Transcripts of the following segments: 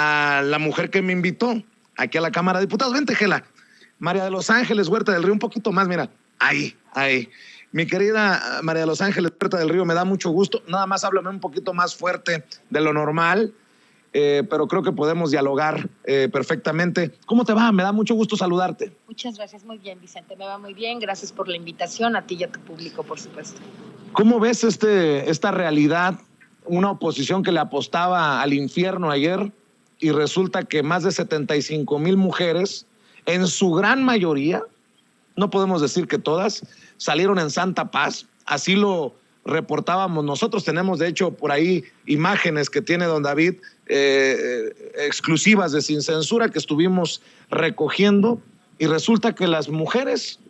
a la mujer que me invitó aquí a la Cámara de Diputados. Vente, Gela. María de los Ángeles Huerta del Río, un poquito más, mira. Ahí. Mi querida María de los Ángeles Huerta del Río, me da mucho gusto. Nada más háblame un poquito más fuerte de lo normal, pero creo que podemos dialogar perfectamente. ¿Cómo te va? Me da mucho gusto saludarte. Muchas gracias, muy bien, Vicente. Me va muy bien. Gracias por la invitación, a ti y a tu público, por supuesto. ¿Cómo ves esta realidad? Una oposición que le apostaba al infierno ayer y resulta que más de 75,000 mujeres, en su gran mayoría, no podemos decir que todas, salieron en santa paz. Así lo reportábamos nosotros. Tenemos, de hecho, por ahí imágenes que tiene don David, exclusivas de Sin Censura, que estuvimos recogiendo, y resulta que las mujeres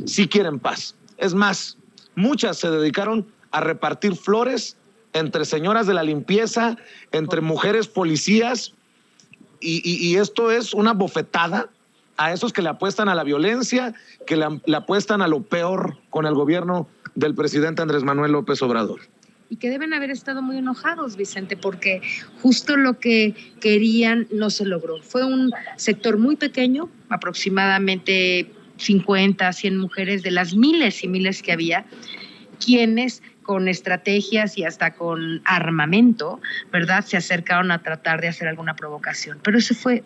sí quieren paz. Es más, muchas se dedicaron a repartir flores entre señoras de la limpieza, entre mujeres policías, y esto es una bofetada a esos que le apuestan a la violencia, que le apuestan a lo peor con el gobierno del presidente Andrés Manuel López Obrador. Y que deben haber estado muy enojados, Vicente, porque justo lo que querían no se logró. Fue un sector muy pequeño, aproximadamente 50, 100 mujeres de las miles y miles que había, quienes con estrategias y hasta con armamento, ¿verdad?, se acercaron a tratar de hacer alguna provocación. Pero eso fue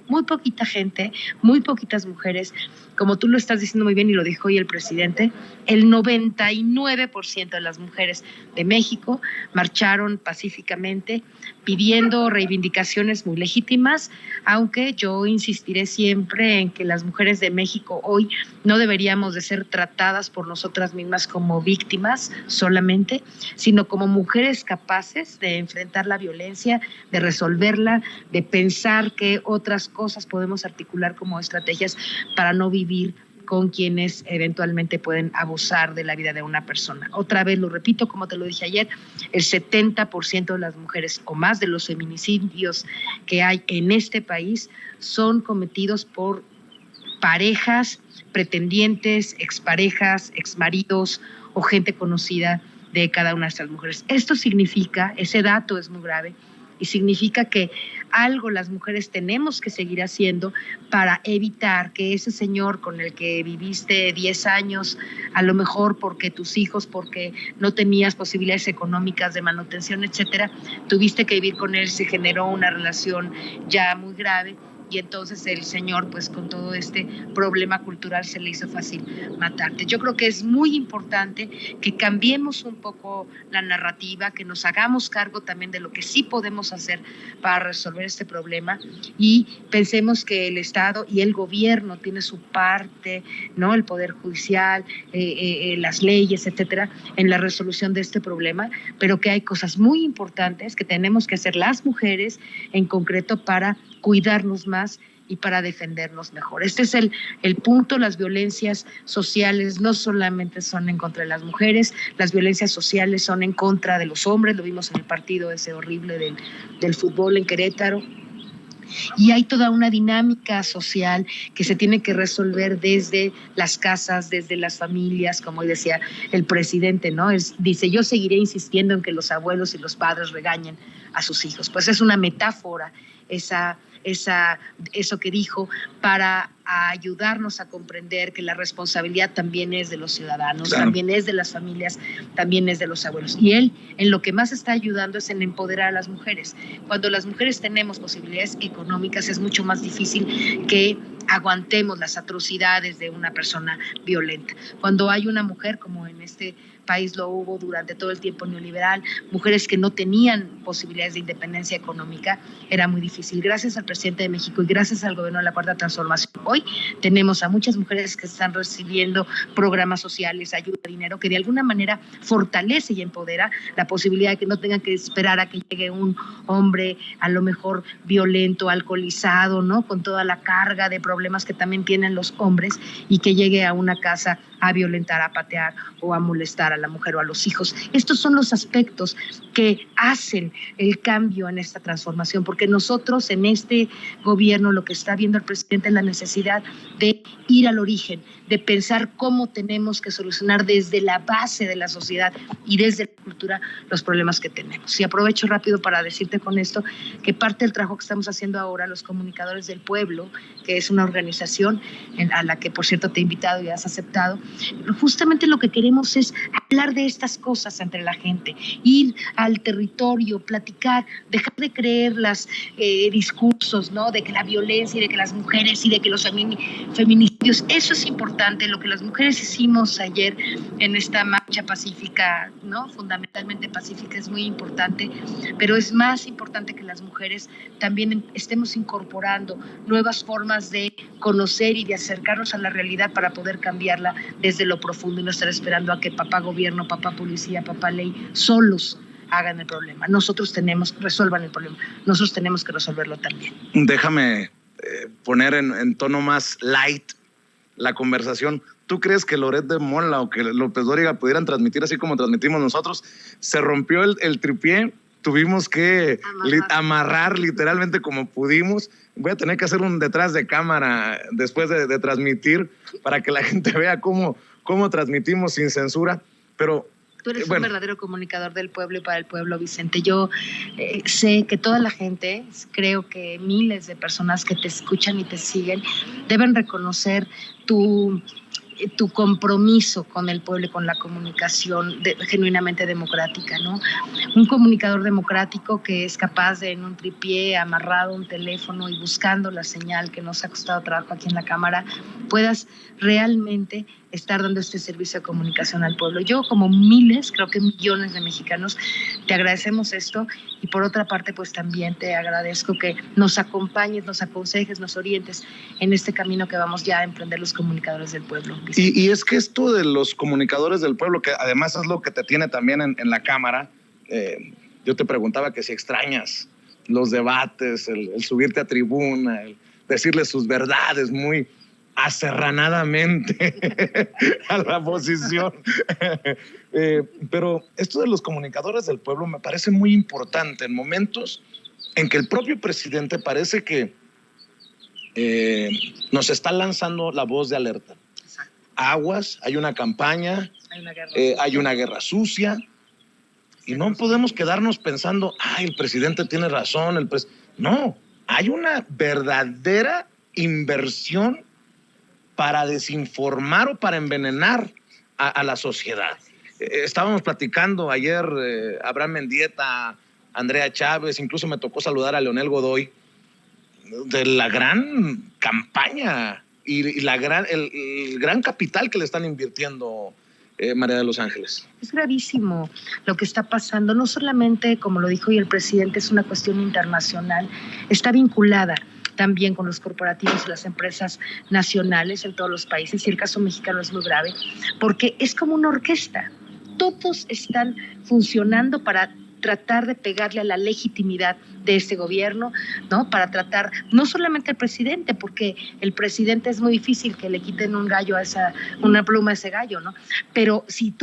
muy poquita gente, muy poquitas mujeres. Como tú lo estás diciendo muy bien y lo dijo hoy el presidente, el 99% de las mujeres de México marcharon pacíficamente pidiendo reivindicaciones muy legítimas, aunque yo insistiré siempre en que las mujeres de México hoy no deberíamos de ser tratadas por nosotras mismas como víctimas solamente, sino como mujeres capaces de enfrentar la violencia, de resolverla, de pensar qué otras cosas podemos articular como estrategias para no vivir con quienes eventualmente pueden abusar de la vida de una persona. Otra vez lo repito, como te lo dije ayer, el 70% de las mujeres o más de los feminicidios que hay en este país son cometidos por parejas, pretendientes, exparejas, exmaridos o gente conocida de cada una de estas mujeres. Esto significa, ese dato es muy grave, y significa que algo las mujeres tenemos que seguir haciendo para evitar que ese señor con el que viviste 10 años, a lo mejor porque tus hijos, porque no tenías posibilidades económicas de manutención, etcétera, tuviste que vivir con él, se generó una relación ya muy grave. Y entonces el señor, pues con todo este problema cultural, se le hizo fácil matarte. Yo creo que es muy importante que cambiemos un poco la narrativa, que nos hagamos cargo también de lo que sí podemos hacer para resolver este problema y pensemos que el Estado y el gobierno tiene su parte, ¿no? El Poder Judicial, las leyes, etcétera, en la resolución de este problema, pero que hay cosas muy importantes que tenemos que hacer las mujeres en concreto para cuidarnos más y para defendernos mejor. Este es el punto. Las violencias sociales no solamente son en contra de las mujeres, las violencias sociales son en contra de los hombres, lo vimos en el partido ese horrible del fútbol en Querétaro. Y hay toda una dinámica social que se tiene que resolver desde las casas, desde las familias, como decía el presidente, ¿no? Dice, yo seguiré insistiendo en que los abuelos y los padres regañen a sus hijos. Pues es una metáfora eso que dijo para ayudarnos a comprender que la responsabilidad también es de los ciudadanos, claro, también es de las familias, también es de los abuelos. Y él en lo que más está ayudando es en empoderar a las mujeres. Cuando las mujeres tenemos posibilidades económicas es mucho más difícil que aguantemos las atrocidades de una persona violenta. Cuando hay una mujer, como en este país lo hubo durante todo el tiempo neoliberal, mujeres que no tenían posibilidades de independencia económica, era muy difícil. Gracias al presidente de México y gracias al gobierno de la Cuarta Transformación, hoy tenemos a muchas mujeres que están recibiendo programas sociales, ayuda, dinero, que de alguna manera fortalece y empodera la posibilidad de que no tengan que esperar a que llegue un hombre a lo mejor violento, alcoholizado, ¿no? Con toda la carga de problemas que también tienen los hombres y que llegue a una casa a violentar, a patear o a molestar a la mujer o a los hijos. Estos son los aspectos que hacen el cambio en esta transformación, porque nosotros en este gobierno lo que está viendo el presidente es la necesidad de ir al origen, de pensar cómo tenemos que solucionar desde la base de la sociedad y desde cultura los problemas que tenemos. Y aprovecho rápido para decirte con esto que parte del trabajo que estamos haciendo ahora los comunicadores del pueblo, que es una organización a la que por cierto te he invitado y has aceptado, justamente lo que queremos es hablar de estas cosas entre la gente, ir al territorio, platicar, dejar de creer los discursos, ¿no? De que la violencia y de que las mujeres y de que los feminicidios, eso es importante. Lo que las mujeres hicimos ayer en esta marcha pacífica, ¿no? Fundamentalmente pacífica, es muy importante, pero es más importante que las mujeres también estemos incorporando nuevas formas de conocer y de acercarnos a la realidad para poder cambiarla desde lo profundo y no estar esperando a que papá gobierno, papá policía, papá ley solos hagan el problema. Resuelvan el problema. Nosotros tenemos que resolverlo también. Déjame poner en tono más light la conversación. ¿Tú crees que Loret de Mola o que López Dóriga pudieran transmitir así como transmitimos nosotros? Se rompió el tripié, tuvimos que amarrar literalmente como pudimos. Voy a tener que hacer un detrás de cámara después de transmitir para que la gente vea cómo transmitimos sin censura. Pero tú eres un verdadero comunicador del pueblo y para el pueblo, Vicente. Yo sé que toda la gente, creo que miles de personas que te escuchan y te siguen, deben reconocer tu compromiso con el pueblo y con la comunicación genuinamente democrática, ¿no? Un comunicador democrático que es capaz de en un tripié, amarrado a un teléfono y buscando la señal que nos ha costado trabajo aquí en la Cámara, puedas realmente estar dando este servicio de comunicación al pueblo. Yo, como miles, creo que millones de mexicanos, te agradecemos esto y por otra parte, pues también te agradezco que nos acompañes, nos aconsejes, nos orientes en este camino que vamos ya a emprender los comunicadores del pueblo. Y es que esto de los comunicadores del pueblo, que además es lo que te tiene también en la Cámara, yo te preguntaba que si extrañas los debates, el subirte a tribuna, el decirle sus verdades muy aserranadamente a la oposición. Pero esto de los comunicadores del pueblo me parece muy importante en momentos en que el propio presidente parece que nos está lanzando la voz de alerta. Exacto. Aguas, hay una campaña, hay una guerra sucia, y no podemos quedarnos pensando, el presidente tiene razón, no, hay una verdadera inversión para desinformar o para envenenar a la sociedad. Estábamos platicando ayer, Abraham Mendieta, Andrea Chávez, incluso me tocó saludar a Leonel Godoy, de la gran campaña y el gran capital que le están invirtiendo María de los Ángeles. Es gravísimo lo que está pasando, no solamente, como lo dijo hoy el presidente, es una cuestión internacional, está vinculada también con los corporativos y las empresas nacionales en todos los países, y el caso mexicano es muy grave, porque es como una orquesta, todos están funcionando para tratar de pegarle a la legitimidad de este gobierno, ¿no? Para tratar, no solamente al presidente, porque el presidente es muy difícil que le quiten un gallo una pluma a ese gallo, ¿no? Pero si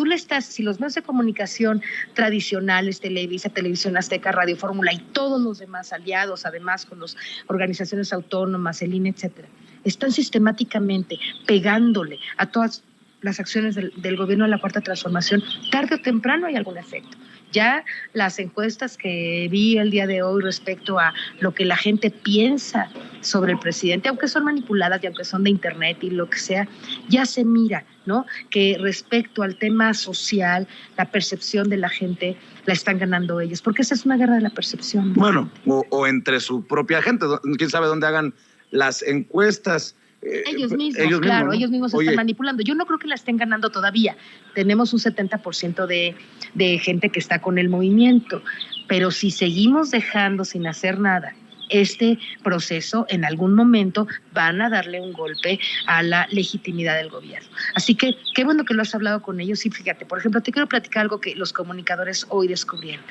los medios de comunicación tradicionales, Televisa, Televisión Azteca, Radio Fórmula y todos los demás aliados, además con las organizaciones autónomas, el INE, etcétera, están sistemáticamente pegándole a todas las acciones del gobierno de la Cuarta Transformación, tarde o temprano hay algún efecto. Ya las encuestas que vi el día de hoy respecto a lo que la gente piensa sobre el presidente, aunque son manipuladas y aunque son de internet y lo que sea, ya se mira, ¿no? Que respecto al tema social, la percepción de la gente la están ganando ellos, porque esa es una guerra de la percepción. Bueno, o entre su propia gente, quién sabe dónde hagan las encuestas. Ellos mismos, claro, ¿no? Ellos mismos están manipulando. Yo no creo que la estén ganando todavía. Tenemos un 70% de gente que está con el movimiento, pero si seguimos dejando sin hacer nada este proceso, en algún momento van a darle un golpe a la legitimidad del gobierno. Así que qué bueno que lo has hablado con ellos. Y fíjate, por ejemplo, te quiero platicar algo que los comunicadores hoy descubrieron.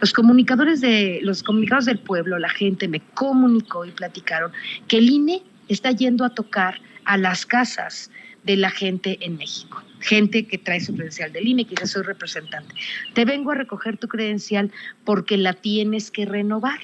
Los comunicadores del pueblo, la gente me comunicó y platicaron que el INE está yendo a tocar a las casas de la gente en México. Gente que trae su credencial del INE, que dice, soy representante. Te vengo a recoger tu credencial porque la tienes que renovar.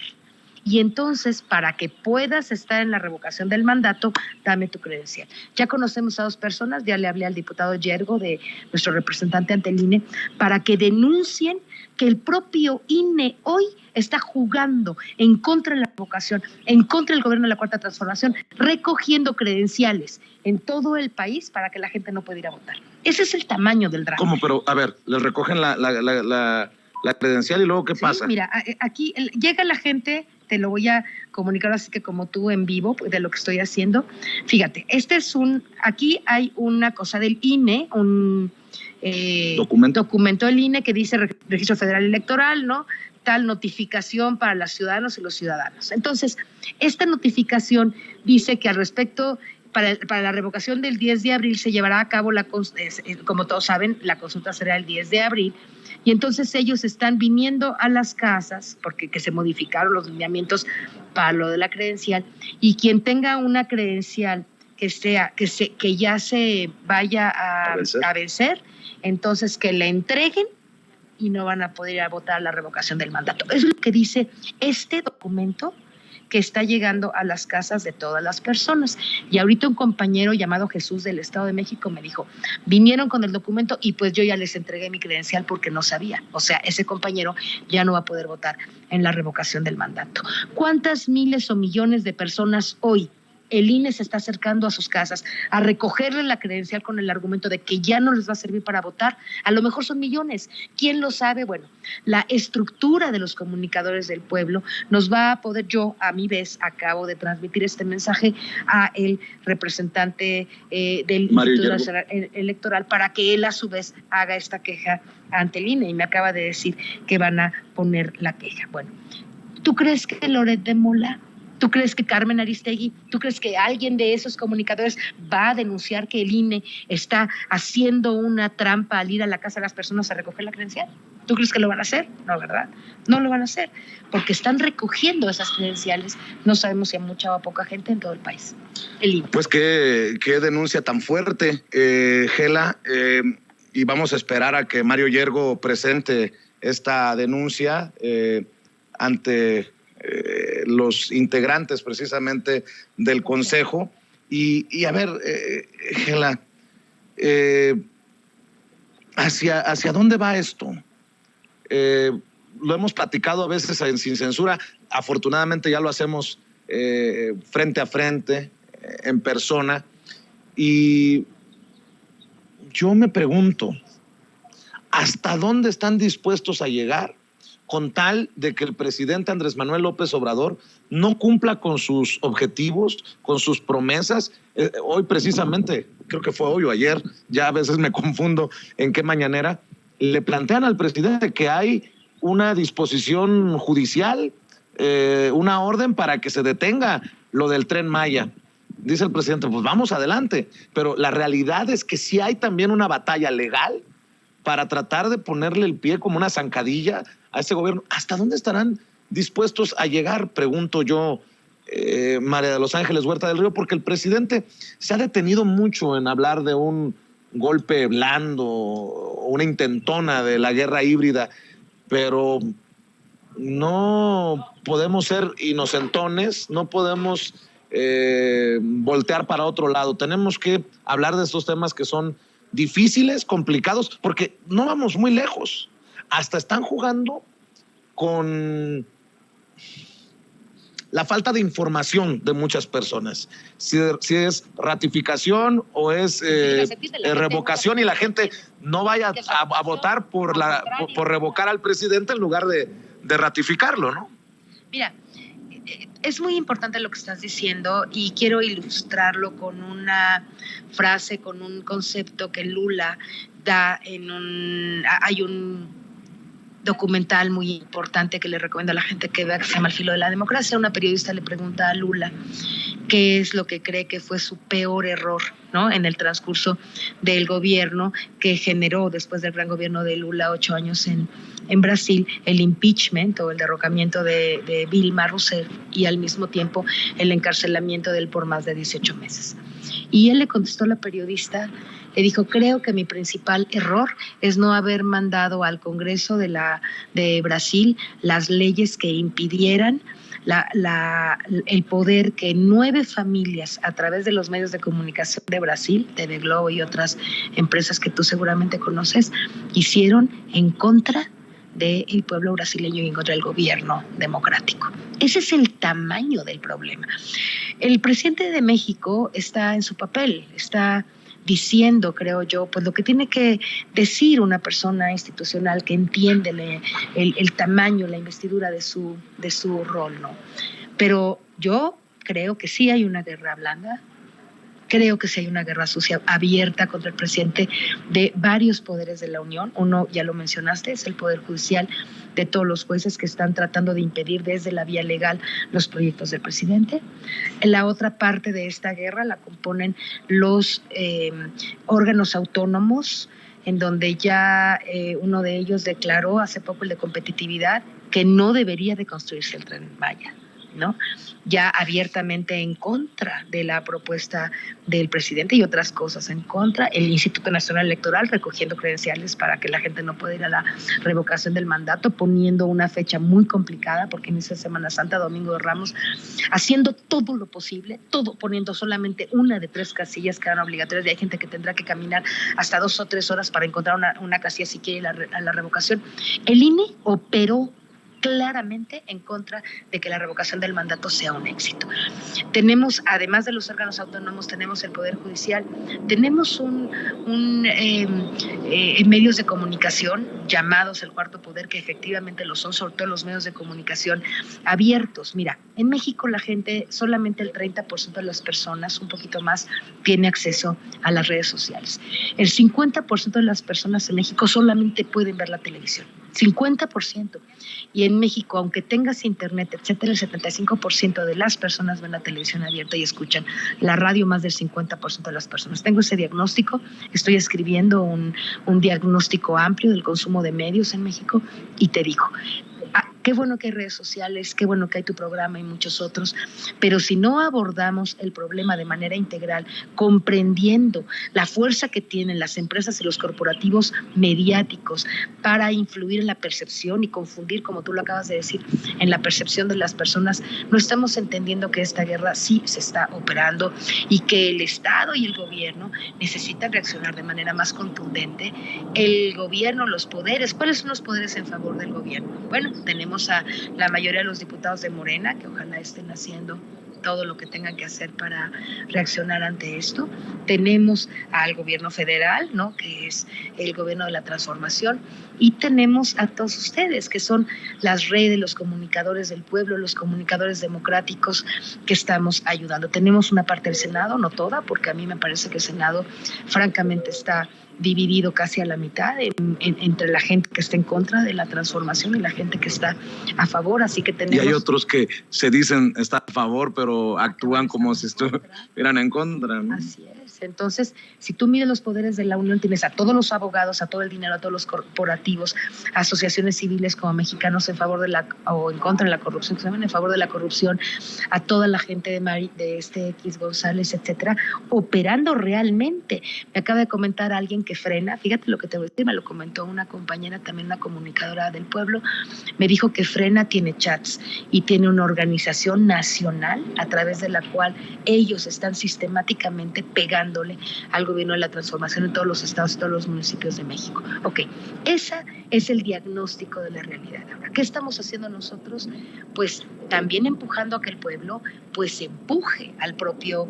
Y entonces, para que puedas estar en la revocación del mandato, dame tu credencial. Ya conocemos a 2 personas, ya le hablé al diputado Yergo, de nuestro representante ante el INE, para que denuncien que el propio INE hoy está jugando en contra de la revocación, en contra del gobierno de la Cuarta Transformación, recogiendo credenciales en todo el país para que la gente no pueda ir a votar. Ese es el tamaño del drama. ¿Cómo? Pero, a ver, les recogen la credencial y luego, ¿qué pasa? Mira, aquí llega la gente, te lo voy a comunicar así que como tú en vivo de lo que estoy haciendo. Fíjate, aquí hay una cosa del INE, un documento del INE que dice Registro Federal Electoral, ¿no? Tal notificación para los ciudadanos y los ciudadanos. Entonces, esta notificación dice que al respecto, para la revocación del 10 de abril se llevará a cabo, como todos saben, la consulta será el 10 de abril, y entonces ellos están viniendo a las casas, porque que se modificaron los lineamientos para lo de la credencial, y quien tenga una credencial que ya se vaya a vencer, entonces que le entreguen y no van a poder ir a votar la revocación del mandato. Eso es lo que dice este documento que está llegando a las casas de todas las personas. Y ahorita un compañero llamado Jesús del Estado de México me dijo, vinieron con el documento y pues yo ya les entregué mi credencial porque no sabía. O sea, ese compañero ya no va a poder votar en la revocación del mandato. ¿Cuántas miles o millones de personas hoy el INE se está acercando a sus casas a recogerle la credencial con el argumento de que ya no les va a servir para votar? A lo mejor son millones. ¿Quién lo sabe? Bueno, la estructura de los comunicadores del pueblo nos va a poder, yo a mi vez acabo de transmitir este mensaje a el representante del Instituto Nacional Electoral para que él a su vez haga esta queja ante el INE y me acaba de decir que van a poner la queja. Bueno, ¿tú crees que Loret de Mola? ¿Tú crees que Carmen Aristegui, tú crees que alguien de esos comunicadores va a denunciar que el INE está haciendo una trampa al ir a la casa de las personas a recoger la credencial? ¿Tú crees que lo van a hacer? No, ¿verdad? No lo van a hacer, porque están recogiendo esas credenciales, no sabemos si a mucha o a poca gente en todo el país. El INE. Pues qué denuncia tan fuerte, Gela, y vamos a esperar a que Mario Yergo presente esta denuncia ante los integrantes precisamente del Consejo. Y a ver, Gela, ¿hacia dónde va esto? Lo hemos platicado a veces sin censura, afortunadamente ya lo hacemos frente a frente, en persona, y yo me pregunto, ¿hasta dónde están dispuestos a llegar con tal de que el presidente Andrés Manuel López Obrador no cumpla con sus objetivos, con sus promesas? Hoy precisamente, creo que fue hoy o ayer, ya a veces me confundo en qué mañanera, le plantean al presidente que hay una disposición judicial, una orden para que se detenga lo del Tren Maya. Dice el presidente, pues vamos adelante, pero la realidad es que sí hay también una batalla legal para tratar de ponerle el pie como una zancadilla a ese gobierno. ¿Hasta dónde estarán dispuestos a llegar? Pregunto yo, María de los Ángeles Huerta del Río, porque el presidente se ha detenido mucho en hablar de un golpe blando, una intentona de la guerra híbrida, pero no podemos ser inocentones, no podemos voltear para otro lado. Tenemos que hablar de estos temas que son difíciles, complicados, porque no vamos muy lejos. Hasta están jugando con la falta de información de muchas personas. Si es ratificación o es revocación, y la gente no vaya a votar por revocar al presidente en lugar de ratificarlo, ¿no? Mira, es muy importante lo que estás diciendo y quiero ilustrarlo con una frase, con un concepto que Lula da hay un documental muy importante que le recomiendo a la gente que vea, que se llama El filo de la democracia. Una periodista le pregunta a Lula qué es lo que cree que fue su peor error, ¿no?, en el transcurso del gobierno que generó, después del gran gobierno de Lula, 8 años en Brasil, el impeachment o el derrocamiento de Dilma Rousseff y al mismo tiempo el encarcelamiento de él por más de 18 meses. Y él le contestó a la periodista, le dijo, creo que mi principal error es no haber mandado al Congreso de Brasil las leyes que impidieran el poder que 9 familias a través de los medios de comunicación de Brasil, TV Globo y otras empresas que tú seguramente conoces, hicieron en contra del pueblo brasileño y en contra del gobierno democrático. Ese es el tamaño del problema. El presidente de México está en su papel, está diciendo, creo yo, pues lo que tiene que decir una persona institucional que entiende el tamaño, la investidura de su rol, ¿no? Pero yo creo que sí hay una guerra blanda. Creo que sí hay una guerra sucia abierta contra el presidente de varios poderes de la Unión. Uno, ya lo mencionaste, es el Poder Judicial, de todos los jueces que están tratando de impedir desde la vía legal los proyectos del presidente. La otra parte de esta guerra la componen los órganos autónomos, en donde ya uno de ellos declaró hace poco, el de competitividad, que no debería de construirse el Tren Maya, ¿no? Ya abiertamente en contra de la propuesta del presidente y otras cosas en contra. El Instituto Nacional Electoral recogiendo credenciales para que la gente no pueda ir a la revocación del mandato, poniendo una fecha muy complicada porque inicia Semana Santa, Domingo de Ramos, haciendo todo lo posible, todo poniendo solamente una de 3 casillas que eran obligatorias, y hay gente que tendrá que caminar hasta 2 o 3 horas para encontrar una casilla si quiere ir a la revocación. El INE operó claramente en contra de que la revocación del mandato sea un éxito. Tenemos, además de los órganos autónomos, tenemos el Poder Judicial, tenemos medios de comunicación llamados el Cuarto Poder, que efectivamente lo son, sobre todo los medios de comunicación abiertos. Mira, en México la gente, solamente el 30% de las personas, un poquito más, tiene acceso a las redes sociales. El 50% de las personas en México solamente pueden ver la televisión. 50%. Y en México, aunque tengas internet, etcétera, el 75% de las personas ven la televisión abierta y escuchan la radio, más del 50% de las personas. Tengo ese diagnóstico, estoy escribiendo un diagnóstico amplio del consumo de medios en México y te digo, qué bueno que hay redes sociales, qué bueno que hay tu programa y muchos otros, pero si no abordamos el problema de manera integral, comprendiendo la fuerza que tienen las empresas y los corporativos mediáticos para influir en la percepción y confundir, como tú lo acabas de decir, en la percepción de las personas, no estamos entendiendo que esta guerra sí se está operando y que el Estado y el gobierno necesitan reaccionar de manera más contundente. El gobierno, los poderes, ¿cuáles son los poderes en favor del gobierno? Bueno, tenemos a la mayoría de los diputados de Morena, que ojalá estén haciendo todo lo que tengan que hacer para reaccionar ante esto. Tenemos al gobierno federal, ¿no?, que es el gobierno de la transformación, y tenemos a todos ustedes, que son las redes, los comunicadores del pueblo, los comunicadores democráticos que estamos ayudando. Tenemos una parte del Senado, no toda, porque a mí me parece que el Senado francamente está dividido casi a la mitad entre la gente que está en contra de la transformación y la gente que está a favor, así que tenemos... Y hay otros que se dicen estar a favor, pero actúan como si estuvieran en contra, ¿no? Así es. Entonces, si tú miras los poderes de la Unión, tienes a todos los abogados, a todo el dinero, a todos los corporativos, asociaciones civiles como Mexicanos en favor de o en contra de la corrupción, que se llaman en favor de la corrupción, a toda la gente de X González, etcétera, operando realmente. Me acaba de comentar alguien que Frena, fíjate lo que te voy a decir, me lo comentó una compañera, también una comunicadora del pueblo, me dijo que Frena tiene chats y tiene una organización nacional a través de la cual ellos están sistemáticamente pegándole al gobierno de la transformación en todos los estados y todos los municipios de México. Ok, ese es el diagnóstico de la realidad. Ahora, ¿qué estamos haciendo nosotros? Pues también empujando a que el pueblo pues empuje al propio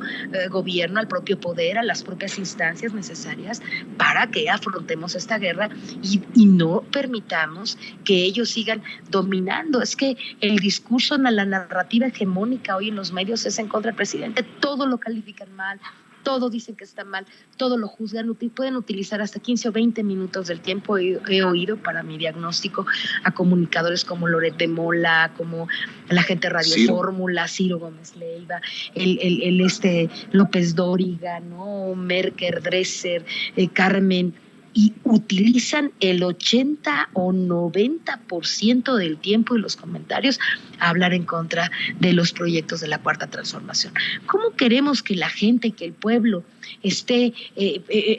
gobierno, al propio poder, a las propias instancias necesarias para que afrontemos esta guerra y no permitamos que ellos sigan dominando. Es que el discurso, la narrativa hegemónica hoy en los medios es en contra del presidente, todo lo califican mal, todo dicen que está mal, todo lo juzgan, pueden utilizar hasta 15 o 20 minutos del tiempo. He oído para mi diagnóstico a comunicadores como Loret de Mola, como la gente de Radio Fórmula, Ciro Gómez Leiva, el López Dóriga, ¿no?, Merker, Dresser, Carmen, y utilizan el 80 o 90% del tiempo y los comentarios a hablar en contra de los proyectos de la Cuarta Transformación. ¿Cómo queremos que la gente, que el pueblo esté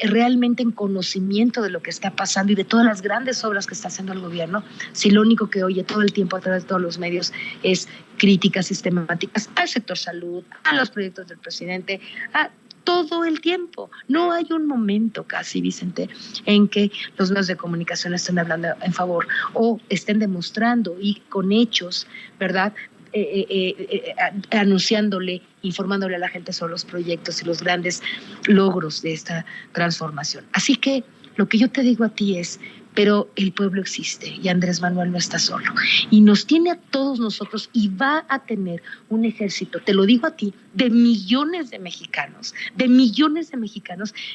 realmente en conocimiento de lo que está pasando y de todas las grandes obras que está haciendo el gobierno, si lo único que oye todo el tiempo a través de todos los medios es críticas sistemáticas al sector salud, a los proyectos del presidente, a todo el tiempo? No hay un momento casi, Vicente, en que los medios de comunicación estén hablando en favor o estén demostrando y con hechos, ¿verdad?, anunciándole, informándole a la gente sobre los proyectos y los grandes logros de esta transformación. Así que lo que yo te digo a ti es, pero el pueblo existe y Andrés Manuel no está solo y nos tiene a todos nosotros y va a tener un ejército, te lo digo a ti, de millones de mexicanos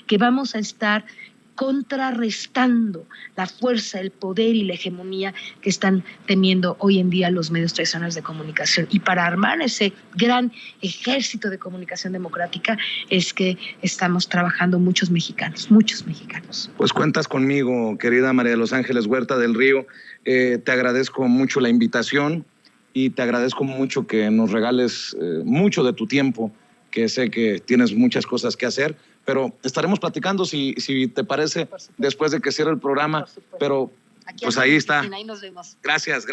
que vamos a estar contrarrestando la fuerza, el poder y la hegemonía que están teniendo hoy en día los medios tradicionales de comunicación. Y para armar ese gran ejército de comunicación democrática es que estamos trabajando muchos mexicanos. Pues cuentas conmigo, querida María de los Ángeles Huerta del Río. Te agradezco mucho la invitación y te agradezco mucho que nos regales mucho de tu tiempo, que sé que tienes muchas cosas que hacer, pero estaremos platicando si te parece después de que cierre el programa, pero pues ahí está. Ahí nos vemos. Gracias.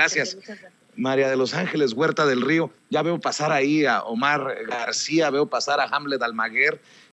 María de los Ángeles Huerta del Río, ya veo pasar ahí a Omar García, veo pasar a Hamlet Almaguer.